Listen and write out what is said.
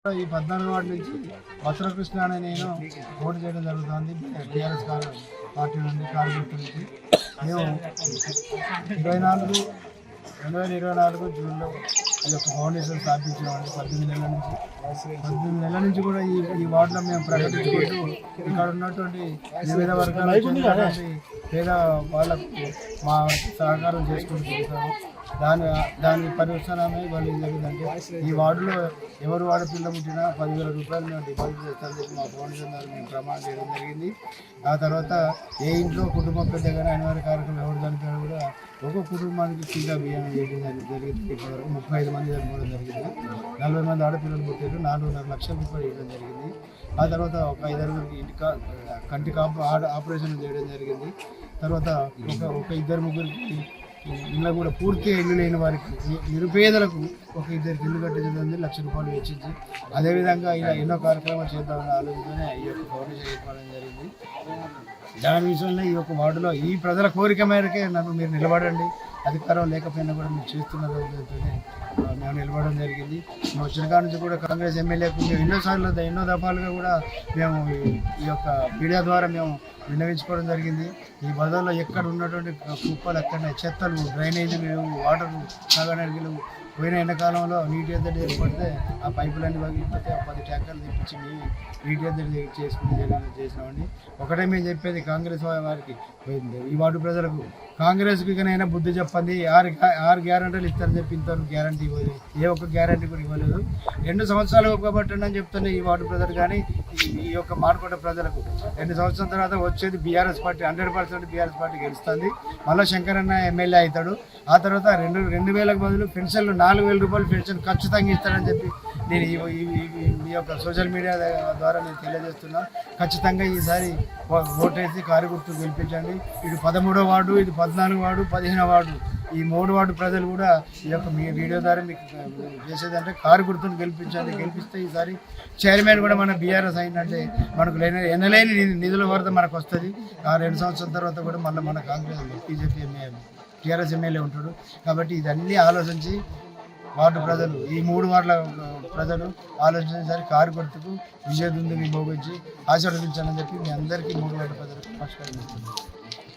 ఈ 14 వార్డు నుంచి వస్త్రకృష్ణ అనే నేను పోటీ చేయడం జరుగుతుంది. టీఆర్ఎస్ పార్టీ నుండి కార్యకర్తల నుంచి మేము 2024 జూన్లో ఈ యొక్క ఫౌండేషన్ స్థాపించామండి. 18 నెలల నుంచి కూడా ఈ వార్డులో మేము ప్రకటించుకుంటూ ఇక్కడ ఉన్నటువంటి వివిధ వర్గాల పేద వాళ్ళకు మా సహకారం చేసుకుంటూ చూసాము. దాని పరిశ్రమే వాళ్ళు ఏం జరిగిందంటే ఈ వార్డులో ఎవరు ఆడపిల్ల పుట్టినా 10,000 రూపాయలు మేము డిపాజిట్ చేస్తామని చెప్పి మా ఫౌండేషన్ ద్వారా మేము ప్రమాణం చేయడం జరిగింది. ఆ తర్వాత ఏ ఇంట్లో కుటుంబం పెద్ద కానీ అనివార్య కార్యక్రమం ఎవరు చనిపోయినా కూడా ఒక్కొక్క కుటుంబానికి కిలో బియ్యం వేయడం జరిగింది. ఇప్పటివరకు 35 మంది చనిపోవడం జరిగింది. 40 మంది ఆడపిల్లలు పుట్టారు. 4.5 లక్షల రూపాయలు ఇవ్వడం జరిగింది. ఆ తర్వాత ఒక 5-6 కంటి ఆపరేషన్ చేయడం జరిగింది. తర్వాత ఒక 2-3 ఇళ్ళ కూడా పూర్తిగా ఇల్లు లేని వారికి నిరుపేదలకు ఒక 2 ఇల్లు కట్టించడం 1 లక్ష రూపాయలు వెచ్చించి అదేవిధంగా ఇలా ఎన్నో కార్యక్రమాలు చేద్దామని ఆలోచనతోనే ఈ యొక్క ఫౌండేషన్ ఏర్పడడం జరిగింది. దాని విషయంలో ఈ యొక్క వార్డులో ఈ ప్రజల కోరిక మేరకే నన్ను మీరు నిలబడండి, అధికారం లేకపోయినా కూడా మీరు చేస్తున్న రోజులతోనే మేము నిలబడడం జరిగింది. మేము వచ్చిన కాడ నుంచి కూడా కాంగ్రెస్ ఎమ్మెల్యేకు మేము ఎన్నో దఫాలుగా కూడా మేము ఈ యొక్క మీడియా ద్వారా మేము విన్నవించుకోవడం జరిగింది. ఈ బజార్లో ఎక్కడ ఉన్నటువంటి కుప్పలు ఎక్కడ చెత్తలు, డ్రైనేజీలు, వాటర్ తాగడానికి పోయిన ఎండాకాలంలో నీటి ఎద్దడి ఏర్పడితే ఆ పైపులన్నీ పగిలిపోతే 10 ట్యాంకర్లు తెప్పించి నీటి ఎద్దడి చేసినామండి. ఒకటే మేము చెప్పేది కాంగ్రెస్ వారికి, ఈ వార్డు ప్రజలకు, కాంగ్రెస్కి ఇకనైనా బుద్ధి చెప్పండి. 6 గ్యారెంటీలు ఇస్తారని చెప్పి ఇంతవరకు గ్యారంటీ ఇవ్వలేదు. ఏ ఒక్క గ్యారంటీ కూడా ఇవ్వలేదు. 2 సంవత్సరాలు ఒప్పుకోబట్టండి అని చెప్తున్నా ఈ వార్డు ప్రజలు. కానీ ఈ యొక్క మాడుకోట ప్రజలకు 2 సంవత్సరాల తర్వాత వచ్చేది బీఆర్ఎస్ పార్టీ, 100% బీఆర్ఎస్ పార్టీ గెలుస్తుంది. మళ్ళీ శంకరన్న ఎమ్మెల్యే అవుతాడు. ఆ తర్వాత 2,000కు బదులు పెన్షన్లు 4,000 రూపాయలు పెన్షన్ ఖచ్చితంగా ఇస్తాడని చెప్పి నేను ఈ యొక్క సోషల్ మీడియా ద్వారా నేను తెలియజేస్తున్నా. ఖచ్చితంగా ఈసారి ఓటేసి కారు గుర్తు గెలిపించండి. ఇది 13వ వార్డు, ఇది 14వ వార్డు, 15వ వార్డు, ఈ 3 వార్డు ప్రజలు కూడా ఈ యొక్క మీ వీడియో ద్వారా మీకు చేసేదంటే కారు గుర్తును గెలిపించండి. గెలిపిస్తే ఈసారి చైర్మన్ కూడా మన బీఆర్ఎస్ అయిందంటే మనకు ఎనలేని నిధుల వరద మనకు వస్తుంది. ఆ 2 సంవత్సరాల తర్వాత కూడా మళ్ళీ మన కాంగ్రెస్ బీజేపీ టీఆర్ఎస్ ఎమ్మెల్యే ఉంటాడు. కాబట్టి ఇదన్నీ ఆలోచించి వార్డు ప్రజలు, ఈ 3 వార్డుల ప్రజలు ఆలోచించేసరి కారు గుర్తుకు విజయదుందుని భోగించి ఆశీర్వదించాలని చెప్పి మీ అందరికీ 3 వార్డు ప్రజలకు నమస్కారం.